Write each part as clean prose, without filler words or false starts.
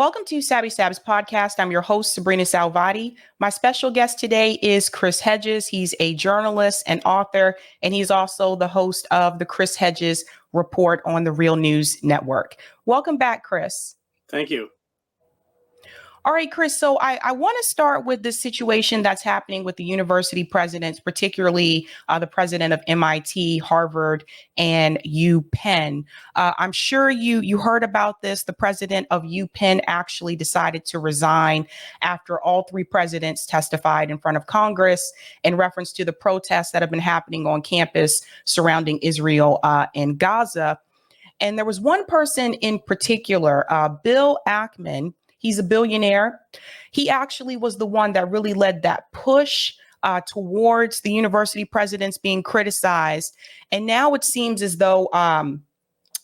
Welcome to Sabs podcast. I'm your host, sabrinasalvati. My special guest today is Chris Hedges. He's a journalist and author, and he's also the host of the Chris Hedges Report on the Real News Network. Welcome back, Chris. Thank you. All right, Chris. So I want to start with the situation that's happening with the university presidents, particularly the president of MIT, Harvard, and UPenn. I'm sure you heard about this. The president of UPenn actually decided to resign after all three presidents testified in front of Congress in reference to the protests that have been happening on campus surrounding Israel and Gaza. And there was one person in particular, Bill Ackman. He's a billionaire. He actually was the one that really led that push towards the university presidents being criticized. And now it seems as though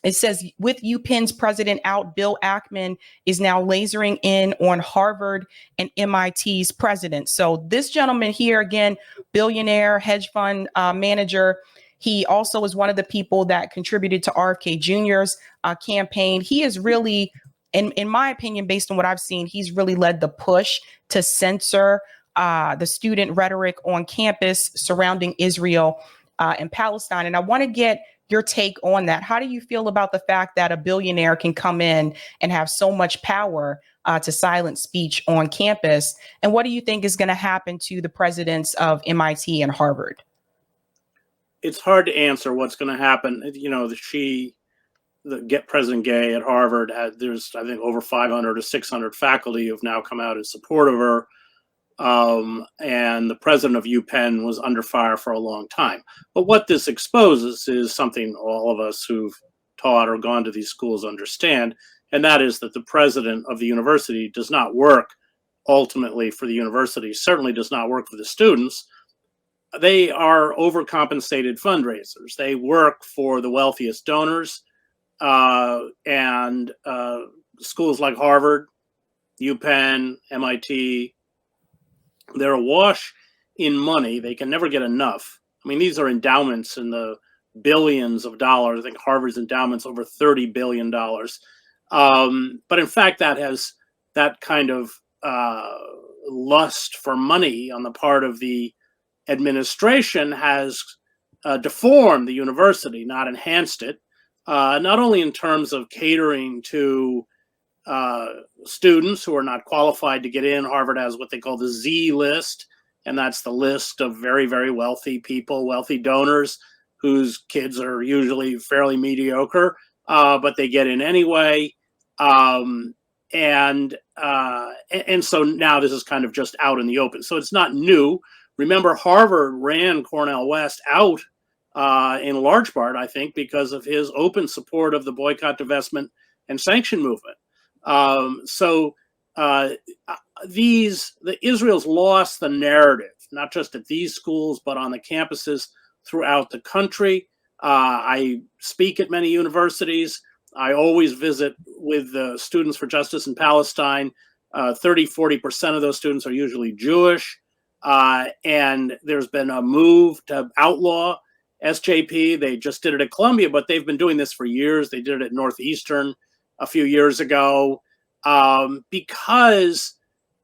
it says with UPenn's president out, Bill Ackman is now lasering in on Harvard and MIT's president. So this gentleman here, again, billionaire, hedge fund manager. He also is one of the people that contributed to RFK Jr.'s campaign. He is really, in my opinion, based on what I've seen, he's really led the push to censor the student rhetoric on campus surrounding Israel and Palestine. And I want to get your take on that. How do you feel about the fact that a billionaire can come in and have so much power to silence speech on campus? And what do you think is going to happen to the presidents of MIT and Harvard? It's hard to answer what's going to happen. You know, President Gay at Harvard, there's, I think, over 500 or 600 faculty who've now come out in support of her. And the president of UPenn was under fire for a long time. But what this exposes is something all of us who've taught or gone to these schools understand, and that is that the president of the university does not work ultimately for the university, certainly does not work for the students. They are overcompensated fundraisers. They work for the wealthiest donors, and schools like Harvard, UPenn, MIT, they're awash in money. They can never get enough. I mean, these are endowments in the billions of dollars. I think Harvard's endowment's over $30 billion. But in fact, that kind of lust for money on the part of the administration has deformed the university, not enhanced it, not only in terms of catering to students who are not qualified to get in. Harvard has what they call the Z list, and that's the list of very, very wealthy people, wealthy donors whose kids are usually fairly mediocre, but they get in anyway. And so now this is kind of just out in the open. So it's not new. Remember, Harvard ran Cornel West out in large part, I think, because of his open support of the boycott, divestment, and sanction movement. Israel's lost the narrative, not just at these schools, but on the campuses throughout the country. I speak at many universities. I always visit with the Students for Justice in Palestine. 30-40% of those students are usually Jewish. And there's been a move to outlaw SJP. They just did it at Columbia, but they've been doing this for years. They did it at Northeastern a few years ago, because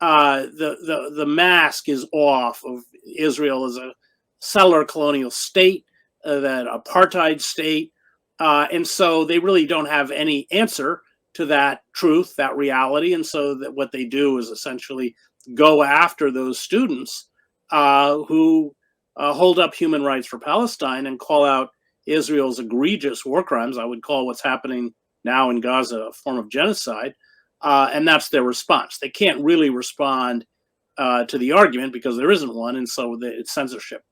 the mask is off of Israel as a settler colonial state, that apartheid state, and so they really don't have any answer to that truth, that reality, and so that what they do is essentially go after those students who hold up human rights for Palestine and call out Israel's egregious war crimes. I would call what's happening now in Gaza a form of genocide, and that's their response. They can't really respond to the argument because there isn't one, and so it's censorship.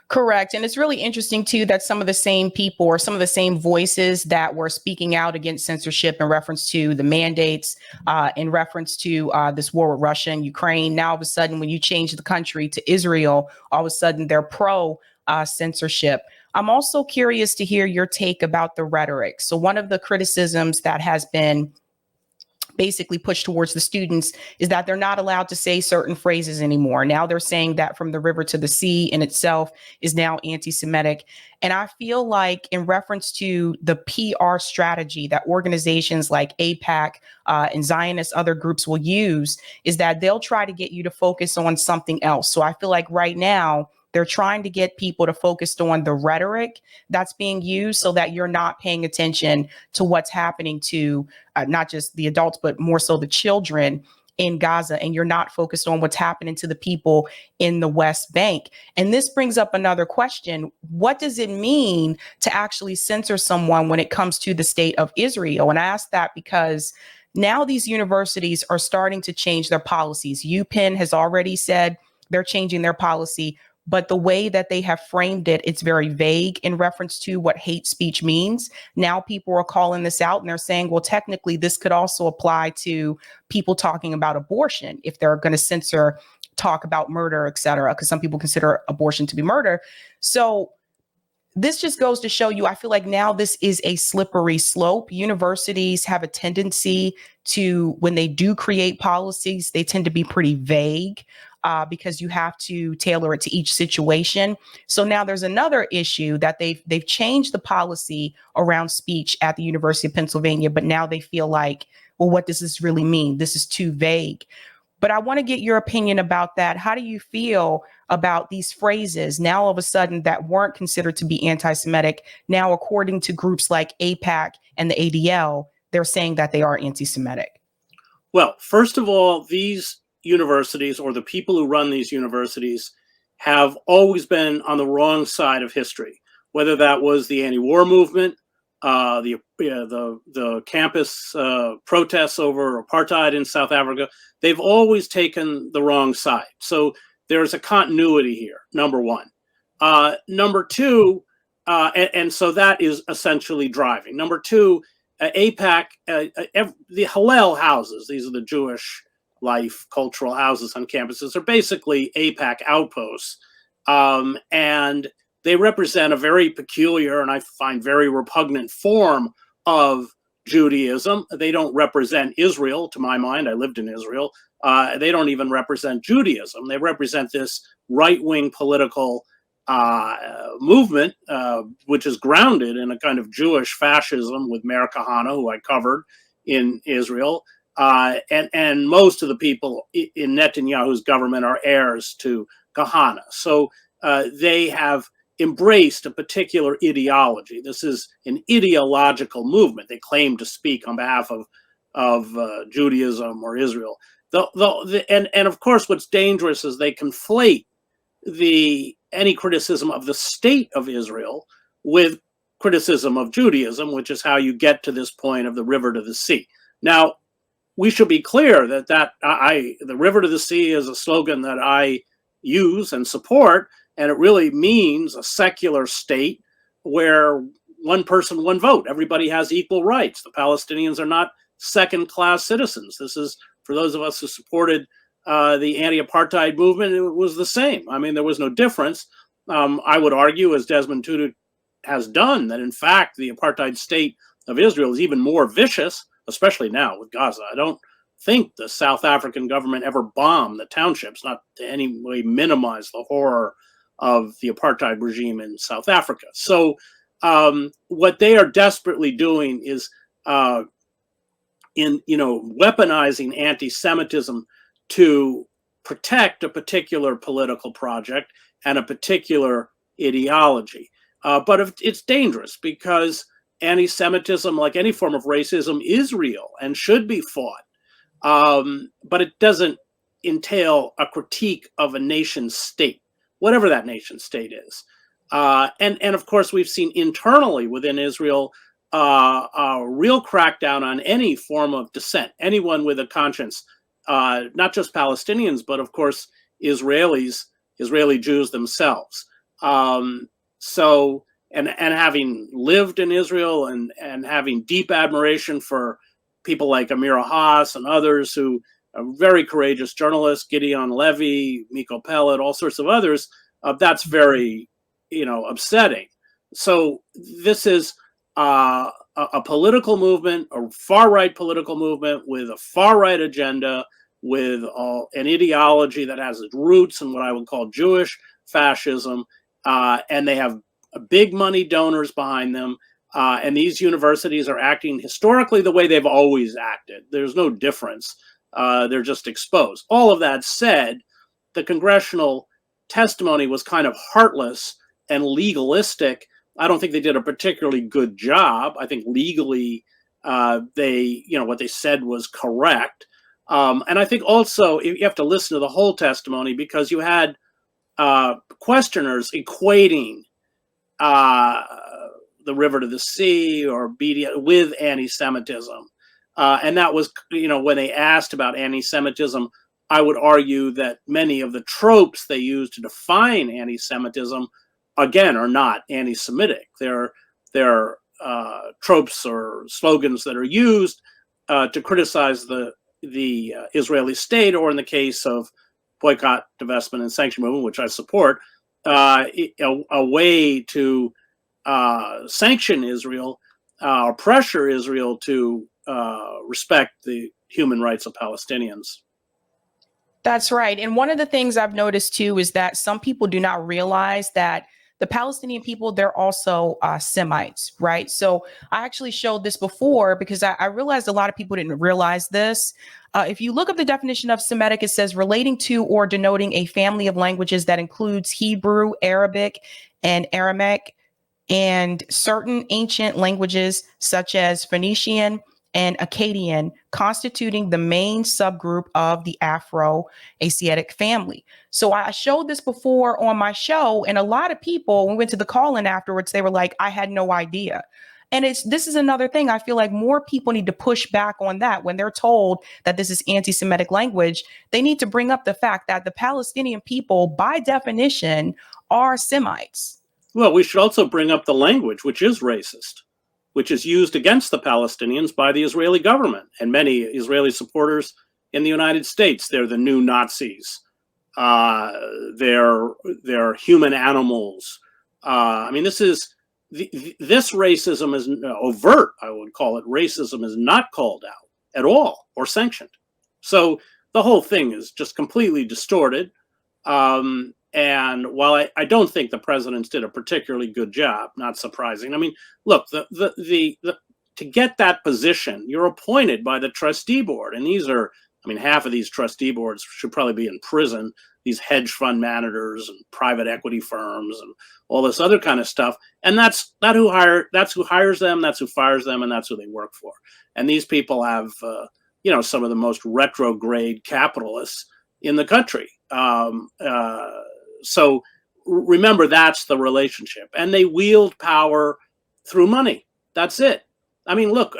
Correct. And it's really interesting, too, that some of the same people or some of the same voices that were speaking out against censorship in reference to the mandates, in reference to this war with Russia and Ukraine, now all of a sudden, when you change the country to Israel, all of a sudden they're pro censorship. I'm also curious to hear your take about the rhetoric. So one of the criticisms that has been basically push towards the students is that they're not allowed to say certain phrases anymore. Now they're saying that from the river to the sea in itself is now anti-Semitic. And I feel like in reference to the PR strategy that organizations like AIPAC and Zionist other groups will use is that they'll try to get you to focus on something else. So I feel like right now, they're trying to get people to focus on the rhetoric that's being used so that you're not paying attention to what's happening to not just the adults, but more so the children in Gaza. And you're not focused on what's happening to the people in the West Bank. And this brings up another question. What does it mean to actually censor someone when it comes to the state of Israel? And I ask that because now these universities are starting to change their policies. UPenn has already said they're changing their policy. But the way that they have framed it, it's very vague in reference to what hate speech means. Now people are calling this out and they're saying, well, technically, this could also apply to people talking about abortion if they're going to censor talk about murder, et cetera, because some people consider abortion to be murder. So this just goes to show you, I feel like now this is a slippery slope. Universities have a tendency to, when they do create policies, they tend to be pretty vague. Because you have to tailor it to each situation. So now there's another issue that they've changed the policy around speech at the University of Pennsylvania, but now they feel like, well, what does this really mean? This is too vague. But I want to get your opinion about that. How do you feel about these phrases now all of a sudden that weren't considered to be anti-Semitic? Now, according to groups like AIPAC and the ADL, they're saying that they are anti-Semitic. Well, first of all, these universities, or the people who run these universities, have always been on the wrong side of history. Whether that was the anti-war movement, the campus protests over apartheid in South Africa, they've always taken the wrong side. So there's a continuity here. Number one. Number two, and so that is essentially driving. Number two, AIPAC, the Hillel houses. These are the Jewish life cultural houses on campuses, are basically AIPAC outposts, and they represent a very peculiar and I find very repugnant form of Judaism. They don't represent Israel, to my mind. I lived in Israel. They don't even represent Judaism. They represent this right-wing political movement, which is grounded in a kind of Jewish fascism with Meir Kahane, who I covered in Israel. And most of the people in Netanyahu's government are heirs to Kahane. So they have embraced a particular ideology. This is an ideological movement. They claim to speak on behalf of Judaism or Israel. And of course, what's dangerous is they conflate any criticism of the state of Israel with criticism of Judaism, which is how you get to this point of the river to the sea. Now, we should be clear that the river to the sea is a slogan that I use and support, and it really means a secular state where one person, one vote. Everybody has equal rights. The Palestinians are not second-class citizens. This is, for those of us who supported the anti-apartheid movement, it was the same. I mean, there was no difference. I would argue, as Desmond Tutu has done, that in fact the apartheid state of Israel is even more vicious, especially now with Gaza. I don't think the South African government ever bombed the townships, not to any way minimize the horror of the apartheid regime in South Africa. So what they are desperately doing is weaponizing anti-Semitism to protect a particular political project and a particular ideology. But it's dangerous because anti-Semitism, like any form of racism, is real and should be fought. But it doesn't entail a critique of a nation state, whatever that nation state is. And of course, we've seen internally within Israel a real crackdown on any form of dissent, anyone with a conscience, not just Palestinians, but of course, Israeli Jews themselves. And having lived in Israel and having deep admiration for people like Amira Haas and others who are very courageous journalists, Gideon Levy, Miko Pellet, all sorts of others, that's very, upsetting. So this is a a political movement, a far-right political movement with a far-right agenda, with an ideology that has its roots in what I would call Jewish fascism, and they have big money donors behind them, and these universities are acting historically the way they've always acted. There's no difference. They're just exposed. All of that said, the congressional testimony was kind of heartless and legalistic. I don't think they did a particularly good job. I think legally, they, what they said was correct. And I think also you have to listen to the whole testimony, because you had questioners equating the river to the sea or BDS with anti-Semitism. And that was, when they asked about anti-Semitism, I would argue that many of the tropes they use to define anti-Semitism, again, are not anti-Semitic. They're tropes or slogans that are used to criticize the Israeli state, or in the case of boycott, divestment, and sanction movement, which I support, a way to sanction Israel or pressure Israel to respect the human rights of Palestinians. That's right. And one of the things I've noticed too is that some people do not realize that the Palestinian people, they're also Semites, right? So I actually showed this before because I realized a lot of people didn't realize this. If you look up the definition of Semitic, it says relating to or denoting a family of languages that includes Hebrew, Arabic, and Aramaic, and certain ancient languages such as Phoenician and Akkadian, constituting the main subgroup of the Afro-Asiatic family. So I showed this before on my show, and a lot of people, when we went to the call-in afterwards, they were like, I had no idea. And this is another thing. I feel like more people need to push back on that. When they're told that this is anti-Semitic language, they need to bring up the fact that the Palestinian people, by definition, are Semites. Well, we should also bring up the language, which is racist, which is used against the Palestinians by the Israeli government and many Israeli supporters in the United States. They're the new Nazis. They're human animals. I mean, this racism is overt, I would call it. Racism is not called out at all or sanctioned. So the whole thing is just completely distorted. And while I don't think the presidents did a particularly good job, not surprising. I mean, look, to get that position, you're appointed by the trustee board, and these are, I mean, half of these trustee boards should probably be in prison. These hedge fund managers and private equity firms and all this other kind of stuff. And that's who hires them, that's who fires them, and that's who they work for. And these people have, some of the most retrograde capitalists in the country. So remember, that's the relationship. And they wield power through money. That's it. I mean, look,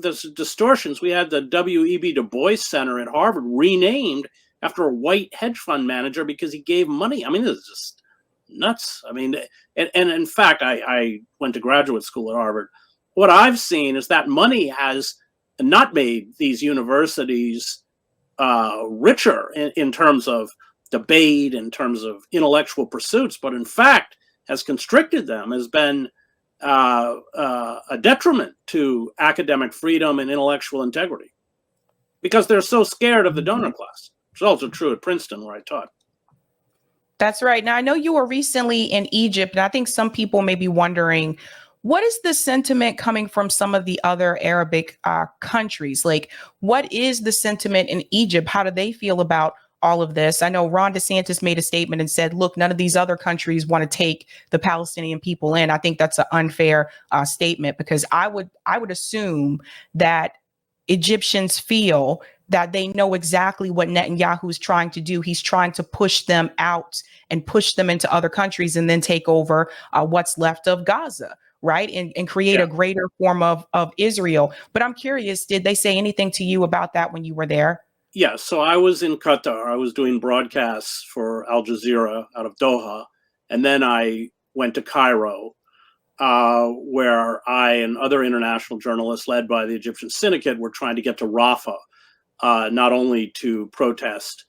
there's distortions. We had the W.E.B. Du Bois Center at Harvard renamed after a white hedge fund manager because he gave money. I mean, this is just nuts. I mean, and in fact, I went to graduate school at Harvard. What I've seen is that money has not made these universities richer in terms of debate, in terms of intellectual pursuits, but in fact has constricted them, has been a detriment to academic freedom and intellectual integrity, because they're so scared of the donor class. Which is also true at Princeton, where I taught. That's right. Now, I know you were recently in Egypt, and I think some people may be wondering, what is the sentiment coming from some of the other Arabic countries? Like, what is the sentiment in Egypt? How do they feel about all of this? I know Ron DeSantis made a statement and said, look, none of these other countries want to take the Palestinian people in. I think that's an unfair statement, because I would assume that Egyptians feel that they know exactly what Netanyahu is trying to do. He's trying to push them out and push them into other countries and then take over what's left of Gaza, right? And create a greater form of Israel. But I'm curious, did they say anything to you about that when you were there? Yeah, so I was in Qatar. I was doing broadcasts for Al Jazeera out of Doha. And then I went to Cairo, where I and other international journalists led by the Egyptian Syndicate were trying to get to Rafah, not only to protest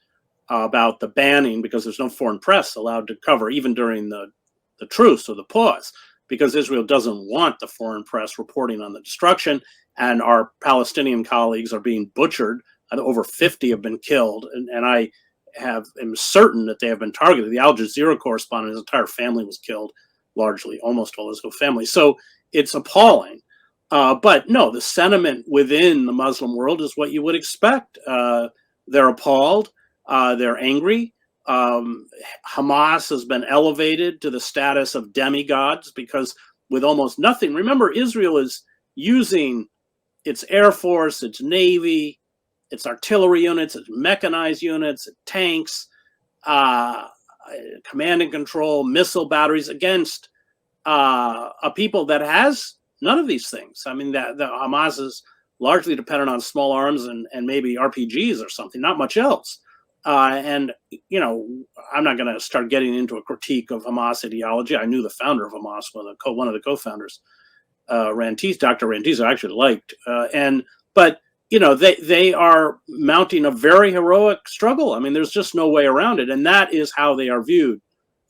about the banning, because there's no foreign press allowed to cover, even during the truce or the pause. because Israel doesn't want the foreign press reporting on the destruction, and our Palestinian colleagues are being butchered. Over 50 have been killed, and I am certain that they have been targeted. The Al Jazeera correspondent, his entire family was killed, largely, almost all his whole family. So it's appalling. But no, the sentiment within the Muslim world is what you would expect. They're appalled. They're angry. Hamas has been elevated to the status of demigods because with almost nothing, remember, Israel is using its air force, its navy, its artillery units, its mechanized units, its tanks, command and control, missile batteries against a people that has none of these things. I mean, the Hamas is largely dependent on small arms and maybe RPGs or something, not much else. And, you know, I'm not going to start getting into a critique of Hamas ideology. I knew the founder of Hamas, one of the co-founders, Dr. Rantiz, I actually liked. But, you know, they are mounting a very heroic struggle. I mean, there's just no way around it. And that is how they are viewed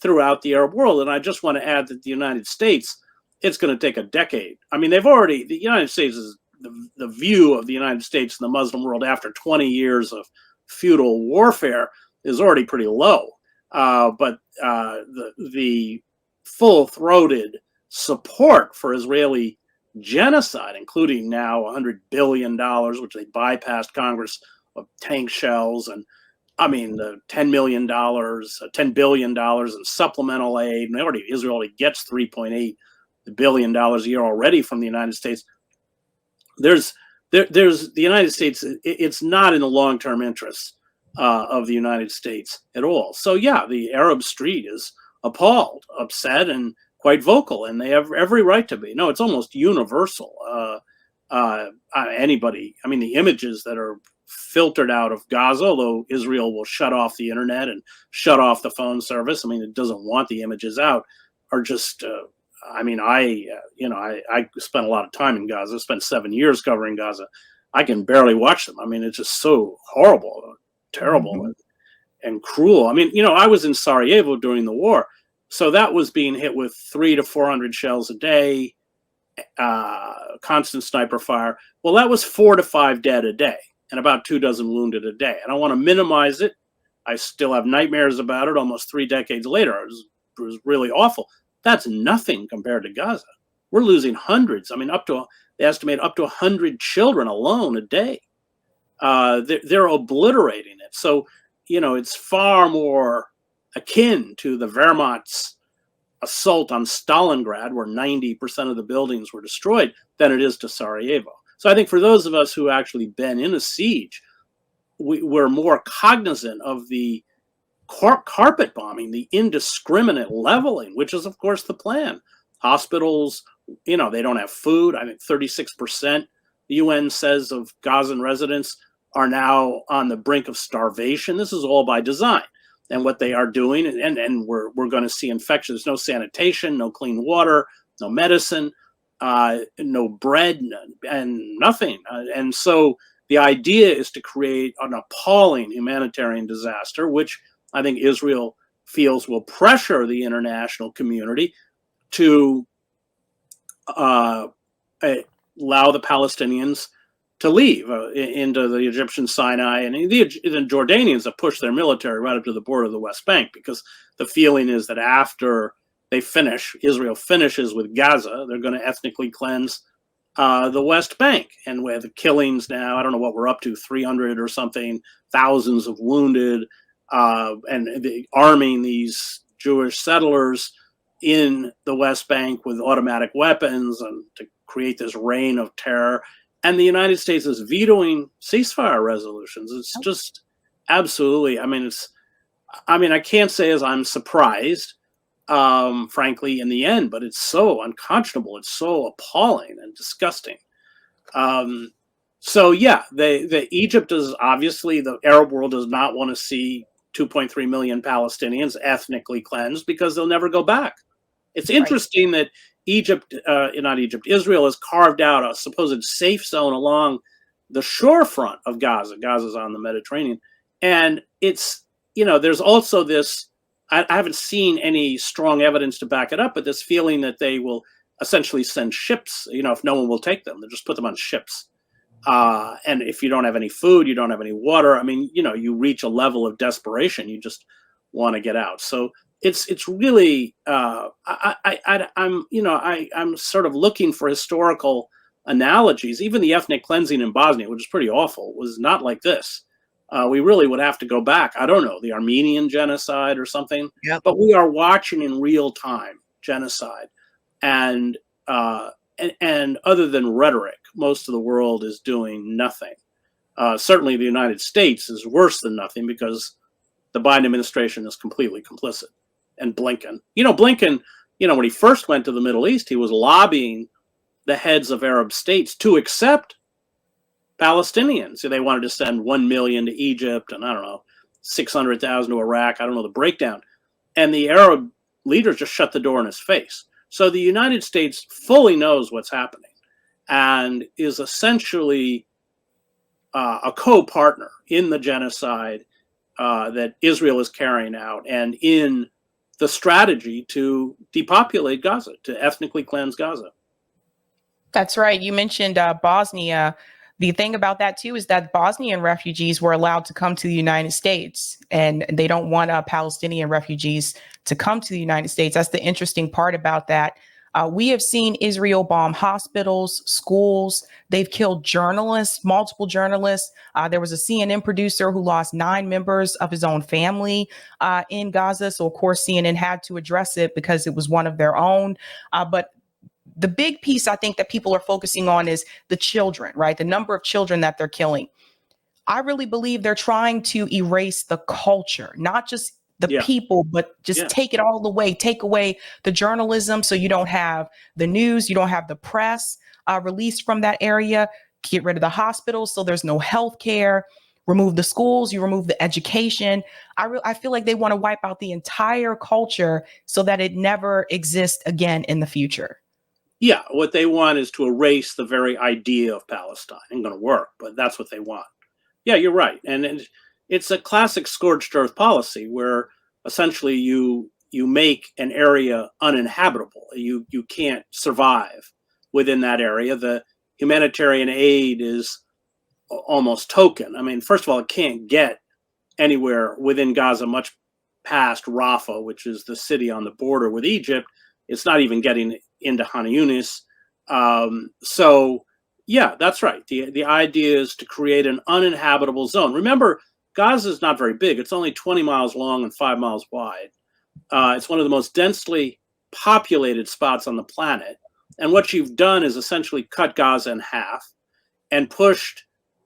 throughout the Arab world. And I just want to add that the United States, it's going to take a decade. I mean, the United States is the view of the United States in the Muslim world after 20 years of feudal warfare is already pretty low. But the full-throated support for Israeli genocide, including now $100 billion, which they bypassed Congress, of tank shells, and I mean the $10 billion in supplemental aid. And Israel already gets $3.8 billion a year already from the United States. There's the United States. It's not in the long-term interests of the United States at all. So yeah, the Arab street is appalled, upset, and quite vocal, and they have every right to be. No, it's almost universal. Anybody, I mean, the images that are filtered out of Gaza, although Israel will shut off the internet and shut off the phone service, I mean, it doesn't want the images out, are just, I mean, I spent a lot of time in Gaza, spent 7 years covering Gaza. I can barely watch them. I mean, it's just so horrible, terrible, and cruel. I mean, you know, I was in Sarajevo during the war, so that was being hit with 300 to 400 shells a day, constant sniper fire. Well, that was 4 to 5 dead a day and about 24 wounded a day. And I want to minimize it. I still have nightmares about it almost 3 decades later. It was really awful. That's nothing compared to Gaza. We're losing hundreds. I mean, they estimate up to 100 children alone a day. They're obliterating it. So, you know, it's far more akin to the Wehrmacht's assault on Stalingrad, where 90% of the buildings were destroyed, than it is to Sarajevo. So I think for those of us who actually been in a siege, we're more cognizant of the carpet bombing, the indiscriminate leveling, which is, of course, the plan. Hospitals, you know, they don't have food. I think 36%, the UN says, of Gazan residents are now on the brink of starvation. This is all by design. And what they are doing, and we're going to see infections. No sanitation, no clean water, no medicine, no bread, and nothing. And so the idea is to create an appalling humanitarian disaster, which I think Israel feels will pressure the international community to allow the Palestinians to leave into the Egyptian Sinai, and the Jordanians have pushed their military right up to the border of the West Bank, because the feeling is that after Israel finishes with Gaza, they're going to ethnically cleanse the West Bank. And with the killings now, I don't know what we're up to, 300 or something, thousands of wounded, and arming these Jewish settlers in the West Bank with automatic weapons and to create this reign of terror. And the United States is vetoing ceasefire resolutions. It's just absolutely, I can't say as I'm surprised, frankly, in the end, but it's so unconscionable. It's so appalling and disgusting. So yeah, Egypt is obviously, the Arab world does not want to see 2.3 million Palestinians ethnically cleansed, because they'll never go back. It's interesting that Israel has carved out a supposed safe zone along the shorefront of Gaza. Gaza's on the Mediterranean. And it's, you know, there's also this I haven't seen any strong evidence to back it up, but this feeling that they will essentially send ships, if no one will take them, they'll just put them on ships. And if you don't have any food, you don't have any water. I mean, you reach a level of desperation. You just want to get out. So it's really I'm sort of looking for historical analogies. Even the ethnic cleansing in Bosnia, which is pretty awful, was not like this. We really would have to go back. I don't know, the Armenian genocide or something. Yep. But we are watching in real time genocide, and other than rhetoric, most of the world is doing nothing. Certainly, the United States is worse than nothing because the Biden administration is completely complicit. And Blinken, when he first went to the Middle East, he was lobbying the heads of Arab states to accept Palestinians. So they wanted to send 1 million to Egypt and 600,000 to Iraq. I don't know the breakdown. And the Arab leaders just shut the door in his face. So the United States fully knows what's happening and is essentially a co-partner in the genocide that Israel is carrying out and in the strategy to depopulate Gaza, to ethnically cleanse Gaza. That's right. You mentioned Bosnia. The thing about that, too, is that Bosnian refugees were allowed to come to the United States, and they don't want Palestinian refugees to come to the United States. That's the interesting part about that. We have seen Israel bomb hospitals, schools. They've killed journalists, multiple journalists. There was a CNN producer who lost 9 members of his own family in Gaza. So, of course, CNN had to address it because it was one of their own. But the big piece I think that people are focusing on is the children, right? The number of children that they're killing. I really believe they're trying to erase the culture, not just the people, but just take it all away, take away the journalism. So you don't have the news, you don't have the press released from that area, get rid of the hospitals. So there's no health care, remove the schools, you remove the education. I feel like they want to wipe out the entire culture so that it never exists again in the future. Yeah, what they want is to erase the very idea of Palestine. Ain't going to work, but that's what they want. Yeah, you're right. And it's a classic scorched earth policy where essentially you make an area uninhabitable. You can't survive within that area. The humanitarian aid is almost token. I mean, first of all, it can't get anywhere within Gaza much past Rafah, which is the city on the border with Egypt. It's not even getting into Han Yunis. So, yeah, that's right. The idea is to create an uninhabitable zone. Remember, Gaza is not very big. It's only 20 miles long and 5 miles wide. It's one of the most densely populated spots on the planet. And what you've done is essentially cut Gaza in half and pushed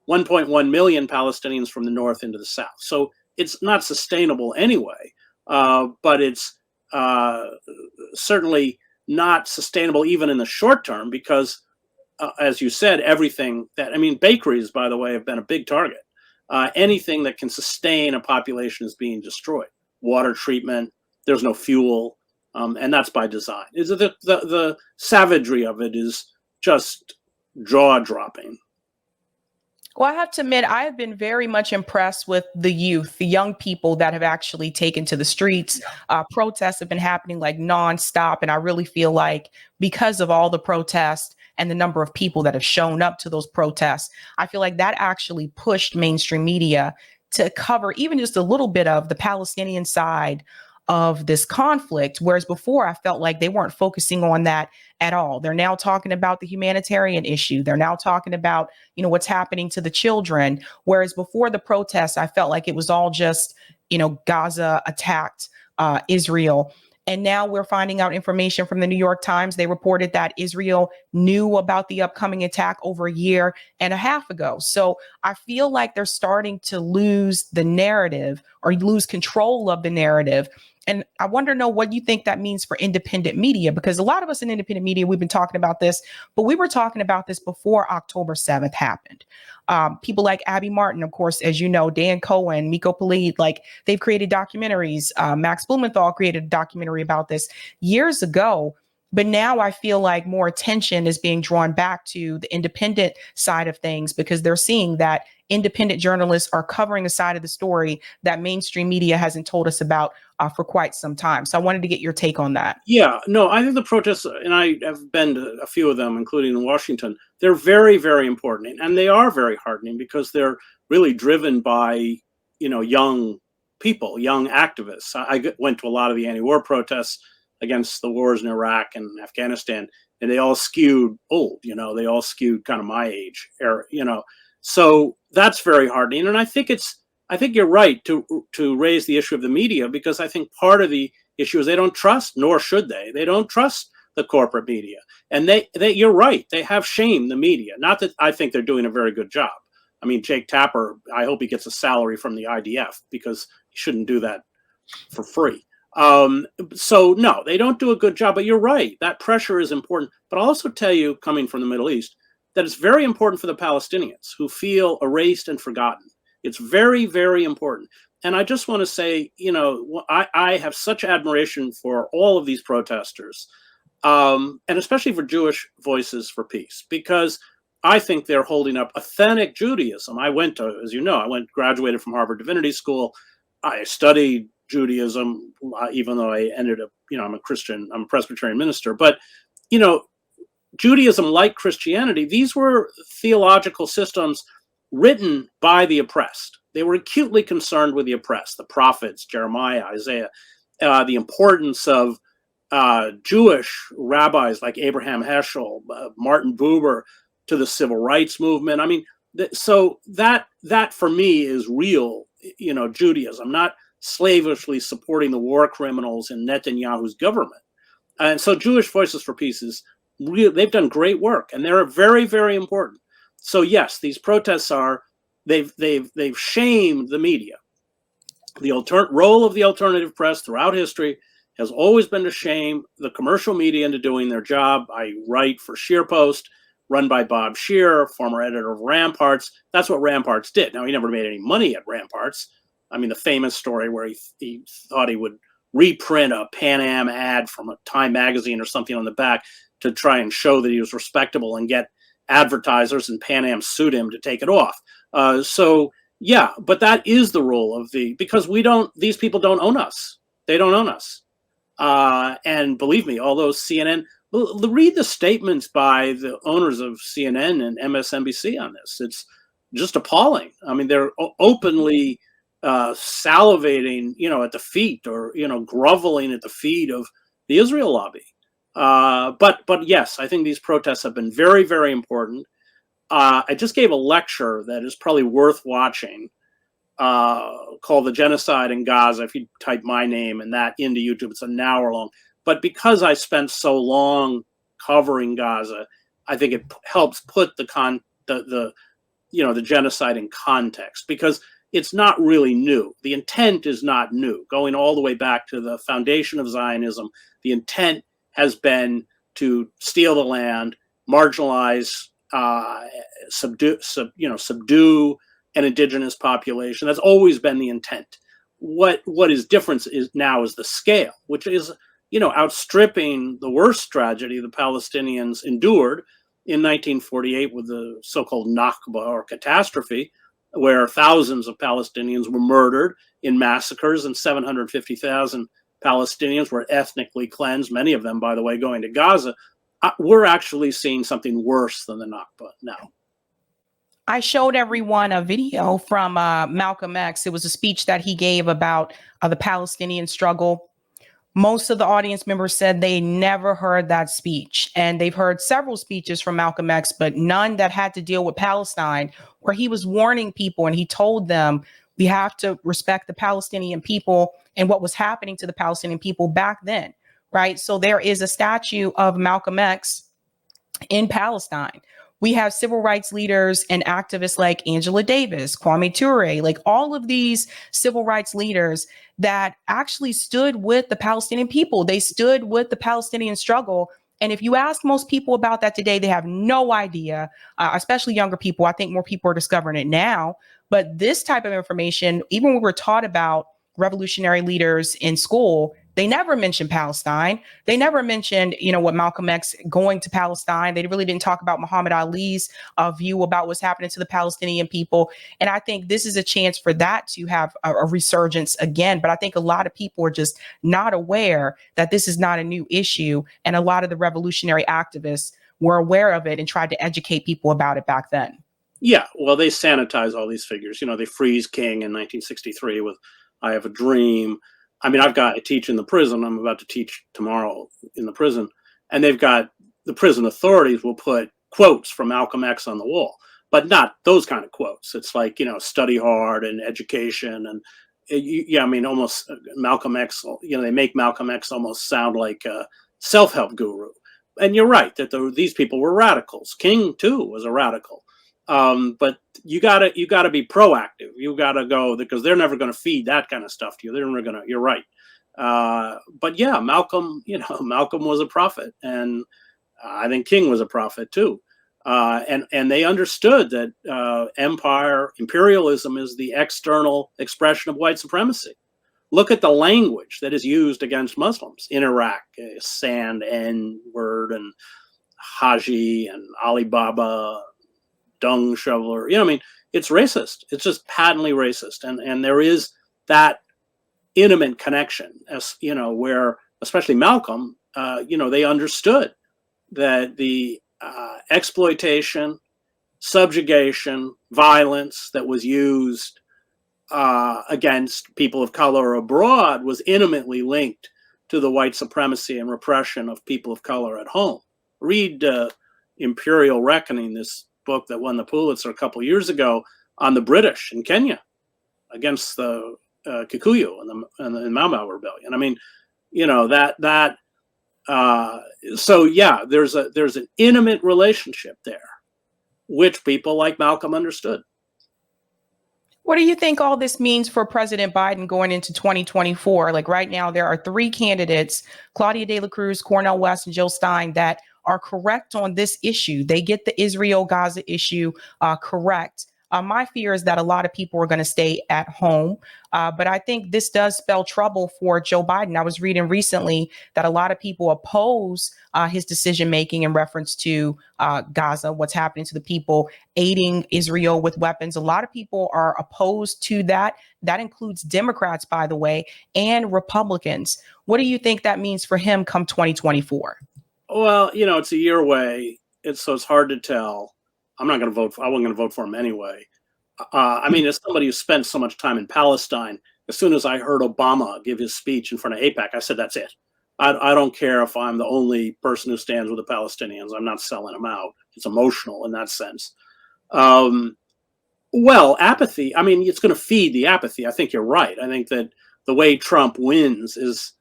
1.1 million Palestinians from the north into the south. So it's not sustainable anyway, but it's certainly not sustainable even in the short term because, as you said, bakeries, by the way, have been a big target. Anything that can sustain a population is being destroyed. Water treatment, there's no fuel, and that's by design. The savagery of it is just jaw-dropping. Well, I have to admit, I have been very much impressed with the youth, the young people that have actually taken to the streets. Protests have been happening like nonstop. And I really feel like because of all the protests and the number of people that have shown up to those protests, I feel like that actually pushed mainstream media to cover even just a little bit of the Palestinian side of this conflict. Whereas before I felt like they weren't focusing on that at all. They're now talking about the humanitarian issue. They're now talking about, what's happening to the children. Whereas before the protests, I felt like it was all just, Gaza attacked Israel. And now we're finding out information from the New York Times. They reported that Israel knew about the upcoming attack over a year and a half ago. So I feel like they're starting to lose the narrative or lose control of the narrative. And I wonder, what you think that means for independent media, because a lot of us in independent media, we've been talking about this, but we were talking about this before October 7th happened. People like Abby Martin, of course, as you know, Dan Cohen, Miko Palid, like they've created documentaries. Max Blumenthal created a documentary about this years ago. But now I feel like more attention is being drawn back to the independent side of things because they're seeing that independent journalists are covering a side of the story that mainstream media hasn't told us about for quite some time. So I wanted to get your take on that. Yeah, no, I think the protests, and I have been to a few of them, including in Washington, they're very, very important. And they are very heartening because they're really driven by, young people, young activists. I went to a lot of the anti-war protests against the wars in Iraq and Afghanistan, and they all skewed old, they all skewed kind of my age era, So that's very heartening. And I think you're right to raise the issue of the media, because I think part of the issue is they don't trust, nor should they. They don't trust the corporate media. And you're right, they have shamed the media. Not that I think they're doing a very good job. I mean, Jake Tapper, I hope he gets a salary from the IDF, because he shouldn't do that for free. So no, they don't do a good job, but you're right. That pressure is important. But I'll also tell you, coming from the Middle East, that it's very important for the Palestinians who feel erased and forgotten. It's very, very important. And I just want to say, I have such admiration for all of these protesters, and especially for Jewish Voices for Peace, because I think they're holding up authentic Judaism. I graduated from Harvard Divinity School. I studied Judaism, even though I ended up, I'm a Christian, I'm a Presbyterian minister. But, Judaism, like Christianity, these were theological systems written by the oppressed. They were acutely concerned with the oppressed, the prophets, Jeremiah, Isaiah, the importance of Jewish rabbis like Abraham Heschel, Martin Buber, to the civil rights movement. I mean, so that for me is real, Judaism, not slavishly supporting the war criminals in Netanyahu's government. And so Jewish Voices for Peace they've done great work, and they're very, very important. So yes, these protests they've shamed the media. The role of the alternative press throughout history has always been to shame the commercial media into doing their job. I write for ScheerPost, run by Bob Scheer, former editor of Ramparts. That's what Ramparts did. Now, he never made any money at Ramparts. I mean, the famous story where he thought he would reprint a Pan Am ad from a Time magazine or something on the back to try and show that he was respectable and get advertisers, and Pan Am sued him to take it off. So yeah, but that is the role of because these people don't own us. They don't own us. And believe me, all those CNN, read the statements by the owners of CNN and MSNBC on this. It's just appalling. I mean, they're openly salivating, at the feet, or, groveling at the feet of the Israel lobby. But yes, I think these protests have been very, very important. I just gave a lecture that is probably worth watching, called The Genocide in Gaza. If you type my name and that into YouTube, it's an hour long. But because I spent so long covering Gaza, I think it helps put the genocide in context, because it's not really new. The intent is not new. Going all the way back to the foundation of Zionism, the intent has been to steal the land, marginalize, subdue an indigenous population. That's always been the intent. What is different is the scale, which is, outstripping the worst tragedy the Palestinians endured in 1948 with the so-called Nakba, or catastrophe, where thousands of Palestinians were murdered in massacres, and 750,000 Palestinians were ethnically cleansed, many of them, by the way, going to Gaza. We're actually seeing something worse than the Nakba now. I showed everyone a video from Malcolm X. It was a speech that he gave about the Palestinian struggle. Most of the audience members said they never heard that speech, and they've heard several speeches from Malcolm X, but none that had to deal with Palestine, where he was warning people and he told them we have to respect the Palestinian people and what was happening to the Palestinian people back then, right? So there is a statue of Malcolm X in Palestine. We have civil rights leaders and activists like Angela Davis, Kwame Ture, like all of these civil rights leaders that actually stood with the Palestinian people. They stood with the Palestinian struggle. And if you ask most people about that today, they have no idea, especially younger people. I think more people are discovering it now. But this type of information, even when we're taught about revolutionary leaders in school, They never mentioned Palestine. They never mentioned, what Malcolm X going to Palestine. They really didn't talk about Muhammad Ali's view about what's happening to the Palestinian people. And I think this is a chance for that to have a resurgence again. But I think a lot of people are just not aware that this is not a new issue. And a lot of the revolutionary activists were aware of it and tried to educate people about it back then. Yeah, well, they sanitize all these figures. They freeze King in 1963 with "I Have a Dream." I mean, I teach in the prison. I'm about to teach tomorrow in the prison, and they've got the prison authorities will put quotes from Malcolm X on the wall, but not those kind of quotes. It's like, study hard and education, and yeah, I mean, almost Malcolm X. They make Malcolm X almost sound like a self-help guru. And you're right that these people were radicals. King too was a radical. But you gotta be proactive. You gotta go, because they're never going to feed that kind of stuff to you. They're never going to. You're right. But yeah, Malcolm. Malcolm was a prophet, and I think King was a prophet too. And they understood that imperialism is the external expression of white supremacy. Look at the language that is used against Muslims in Iraq: sand, N-word, and Haji, and Alibaba, dung shoveler. I mean, it's racist. It's just patently racist. And there is that intimate connection, as where especially Malcolm, they understood that the exploitation, subjugation, violence that was used against people of color abroad was intimately linked to the white supremacy and repression of people of color at home. Read Imperial Reckoning, this book that won the Pulitzer a couple of years ago on the British in Kenya against the Kikuyu and the Mau Mau rebellion. I mean, so yeah, there's an intimate relationship there, which people like Malcolm understood. What do you think all this means for President Biden going into 2024? Like right now, there are three candidates, Claudia De La Cruz, Cornel West, and Jill Stein, that are correct on this issue. They get the Israel-Gaza issue correct. My fear is that a lot of people are going to stay at home. But I think this does spell trouble for Joe Biden. I was reading recently that a lot of people oppose his decision making in reference to Gaza, what's happening to the people, aiding Israel with weapons. A lot of people are opposed to that. That includes Democrats, by the way, and Republicans. What do you think that means for him come 2024? Well, it's a year away. So it's hard to tell. I'm not going to vote for. I wasn't going to vote for him anyway. I mean, as somebody who spent so much time in Palestine, as soon as I heard Obama give his speech in front of AIPAC, I said, "That's it. I don't care if I'm the only person who stands with the Palestinians. I'm not selling them out." It's emotional in that sense. Well, apathy. I mean, it's going to feed the apathy. I think you're right. I think that the way Trump wins is,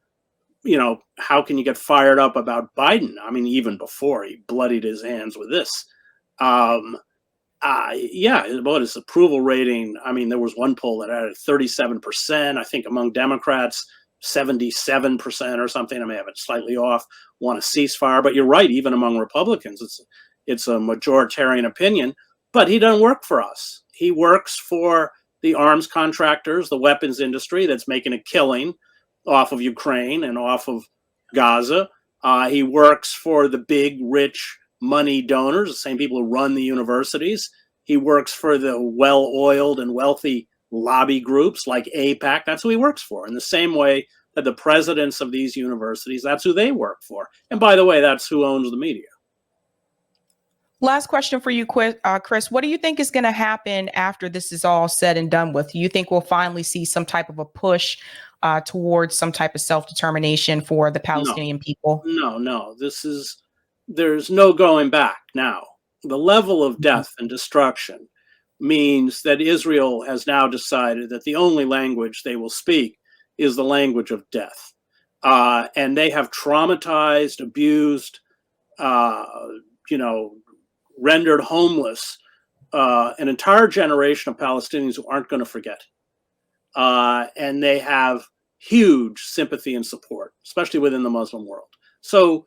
how can you get fired up about Biden? I mean, even before he bloodied his hands with this. Yeah, about his approval rating. I mean, there was one poll that had 37%. I think among Democrats, 77% or something. I may have it slightly off. Want a ceasefire, but you're right. Even among Republicans, it's a majoritarian opinion. But he doesn't work for us. He works for the arms contractors, the weapons industry that's making a killing off of Ukraine and off of Gaza. He works for the big, rich money donors, the same people who run the universities. He works for the well-oiled and wealthy lobby groups like AIPAC. That's who he works for. In the same way that the presidents of these universities, that's who they work for. And by the way, that's who owns the media. Last question for you, Chris. What do you think is going to happen after this is all said and done with? Do you think we'll finally see some type of a push towards some type of self-determination for the Palestinian people? No. There's no going back now. The level of death and destruction means that Israel has now decided that the only language they will speak is the language of death. And they have traumatized, abused, rendered homeless an entire generation of Palestinians who aren't going to forget. And they have huge sympathy and support, especially within the Muslim world. So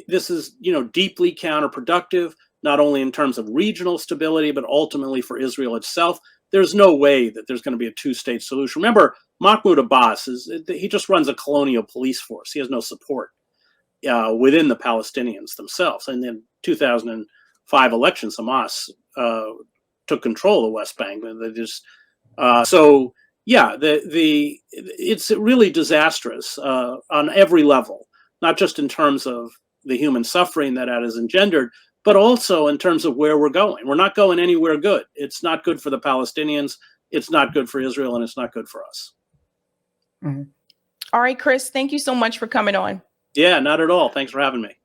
this is, deeply counterproductive, not only in terms of regional stability, but ultimately for Israel itself. there's no way that there's going to be a two-state solution. Remember, Mahmoud Abbas he just runs a colonial police force. He has no support within the Palestinians themselves. And in 2005 elections, Hamas took control of the West Bank. They just so yeah, it's really disastrous on every level, not just in terms of the human suffering that has engendered, but also in terms of where we're going. We're not going anywhere good. It's not good for the Palestinians. It's not good for Israel, and it's not good for us. Mm-hmm. All right, Chris, thank you so much for coming on. Yeah, not at all. Thanks for having me.